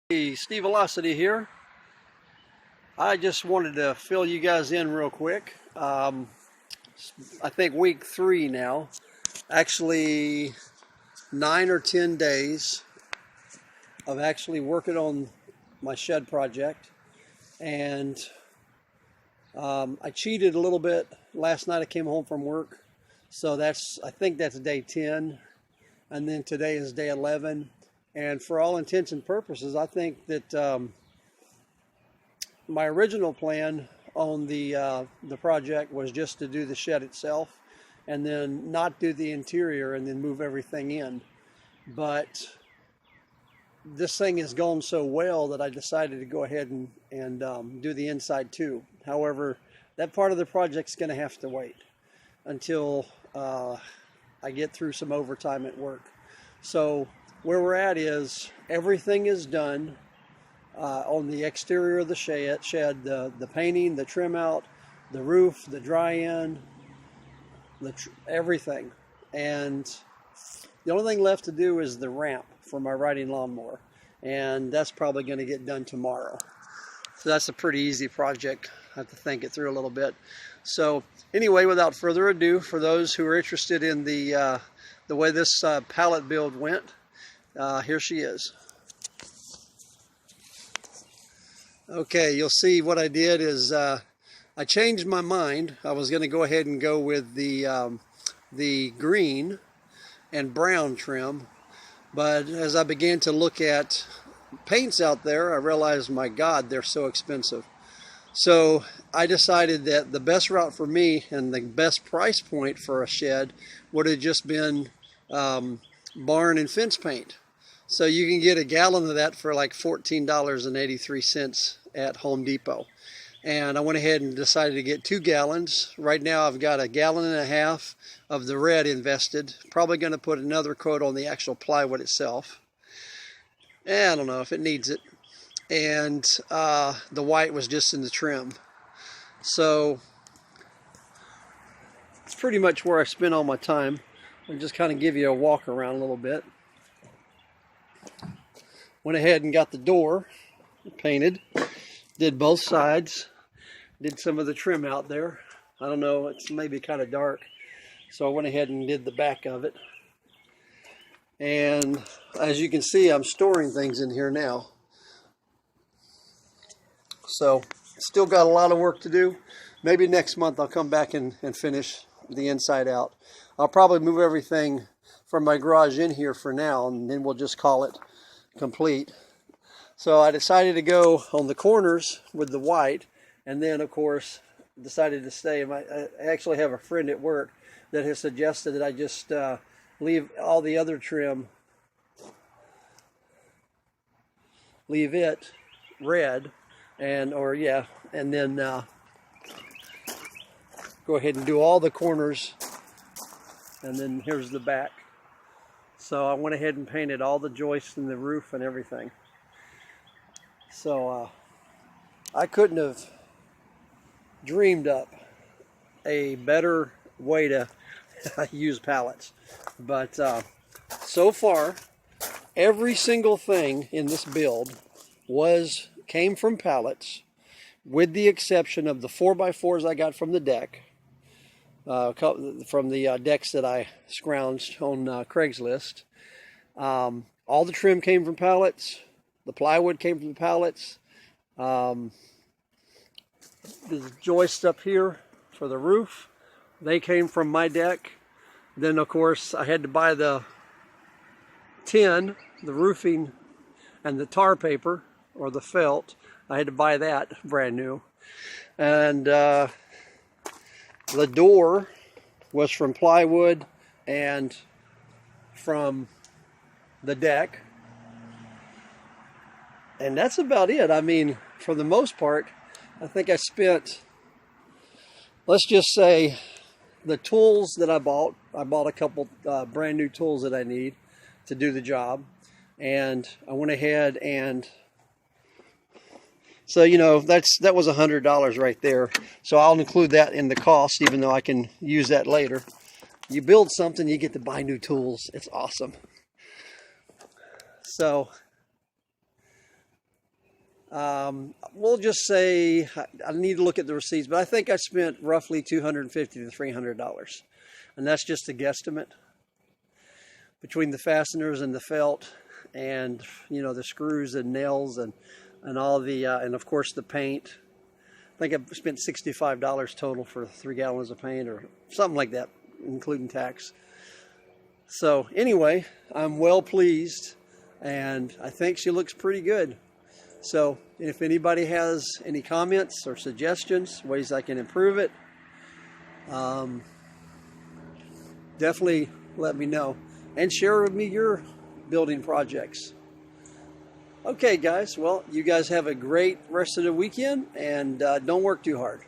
Hey, Steve Velocity here. I just wanted to fill you guys in real quick. I think week 3 now, actually 9 or 10 days of actually working on my shed project. And I cheated a little bit. Last night I came home from work. So I think that's day 10. And then today is day 11. And for all intents and purposes, I think that my original plan on the project was just to do the shed itself and then not do the interior and then move everything in. But this thing has gone so well that I decided to go ahead and do the inside too. However, that part of the project's going to have to wait until I get through some overtime at work. So where we're at is everything is done on the exterior of the shed, the painting, the trim out, the roof, the dry in, everything. And the only thing left to do is the ramp for my riding lawnmower. And that's probably going to get done tomorrow. So that's a pretty easy project. I have to think it through a little bit. So anyway, without further ado, for those who are interested in the way this pallet build went, here she is. Okay, you'll see what I did is I changed my mind. I was going to go ahead and go with the green and brown trim, but as I began to look at paints out there, I realized, my God, they're so expensive. So I decided that the best route for me and the best price point for a shed would have just been barn and fence paint. So you can get a gallon of that for like $14.83 at Home Depot. And I went ahead and decided to get 2 gallons. Right now I've got 1.5 gallons of the red invested. Probably going to put another coat on the actual plywood itself. I don't know if it needs it. And the white was just in the trim. So it's pretty much where I spend all my time. I'll just kind of give you a walk around a little bit. Went ahead and got the door painted, did both sides, did some of the trim out there. I don't know, it's maybe kind of dark, so I went ahead and did the back of it. And as you can see, I'm storing things in here now. So still got a lot of work to do. Maybe next month I'll come back and finish the inside out. I'll probably move everything from my garage in here for now, and then we'll just call it complete. So I decided to go on the corners with the white, and then of course decided to stay. I actually have a friend at work that has suggested that I just leave all the other trim, leave it red, and then go ahead and do all the corners, and then here's the back. So I went ahead and painted all the joists and the roof and everything. So I couldn't have dreamed up a better way to use pallets. But so far, every single thing in this build came from pallets, with the exception of the 4x4s I got from the deck. From the decks that I scrounged on Craigslist. All the trim came from pallets. The plywood came from the pallets. The joists up here for the roof, they came from my deck. Then of course I had to buy the tin, the roofing, and the tar paper, or the felt. I had to buy that brand new. And the door was from plywood and from the deck. And that's about it. I mean, for the most part, I think I spent, let's just say, the tools that I bought a couple brand new tools that I need to do the job. And I went ahead and, so, you know, that was $100 right there. So I'll include that in the cost, even though I can use that later. You build something, you get to buy new tools. It's awesome. So We'll just say, I need to look at the receipts, but I think I spent roughly $250 to $300. And that's just a guesstimate between the fasteners and the felt and, you know, the screws and nails and all the, and of course the paint. I think I spent $65 total for 3 gallons of paint or something like that, including tax. So anyway, I'm well pleased and I think she looks pretty good. So if anybody has any comments or suggestions, ways I can improve it, definitely let me know and share with me your building projects. Okay, guys. Well, you guys have a great rest of the weekend and don't work too hard.